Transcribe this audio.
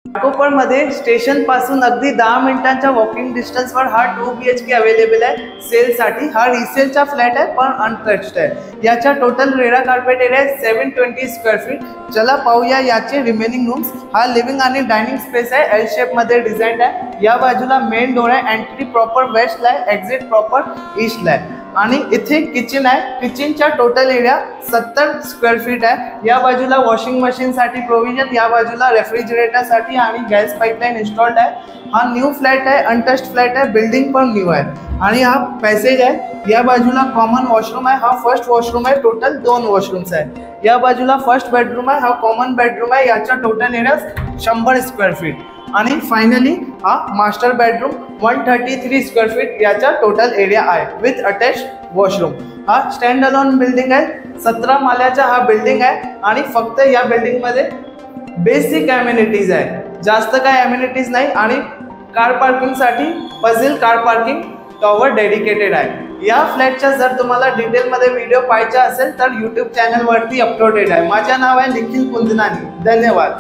घाटकोपर मध्ये स्टेशन पासून अगदी 10 मिनिटांच्या वॉकिंग डिस्टन्स वर हा 2 BHK अवेलेबल आहे सेल साठी। हा रिसेलचा फ्लॅट आहे पण अनटच्ड आहे। याचा total RERA carpet area 720 square feet. चला पाहूया याचे रिमेनिंग रूम्स। हा लिव्हिंग आणि डायनिंग स्पेस आहे, एल शेप मध्ये डिझाइन आहे। या बाजूला मेन डोर आहे, एंट्री प्रॉपर वेस्ट ला आहे, एक्झिट प्रॉपर ईस्ट ला आहे आणि इथे किचन आहे। किचनचा टोटल एरिया 70 स्क्वेअर फीट आहे। या बाजूला वॉशिंग मशीन साठी प्रोविजन, या बाजूला रेफ्रिजरेटर साठी आणि गॅस पाइपलाइन इंस्टॉल्ड आहे। हा न्यू फ्लॅट आहे, अनटच्ड फ्लॅट आहे, बिल्डिंग पण न्यू आहे आणि हा पॅसेज आहे। या बाजूला कॉमन वॉशरूम आहे, हा फर्स्ट वॉशरूम आहे। टोटल 2 वॉशरूम्स आहे। या बाजूला फर्स्ट बेडरूम आहे, हा कॉमन बेडरूम आहे। याचा टोटल एरिया 100 स्क्वेअर फीट आणि फायनली हा मास्टर बेडरूम 133 स्क्वेअर फीट याचा टोटल एरिया आहे विथ अटॅच्ड वॉशरूम। हा स्टँड अलोन बिल्डिंग आहे, 17 माल्याचा हा बिल्डिंग आहे आणि फक्त या बिल्डिंग मध्ये बेसिक अम्युनिटीज आहे, जास्त काय अम्युनिटीज नाही आणि कार पार्किंग साठी puzzle car parking tower dedicated आहे। या फ्लॅटचा जर तुम्हाला डिटेल मध्ये व्हिडिओ पाहायचा असेल तर YouTube चॅनल वरती अपलोडेड आहे। माझे नाव आहे निखिल कुंदनानी। धन्यवाद।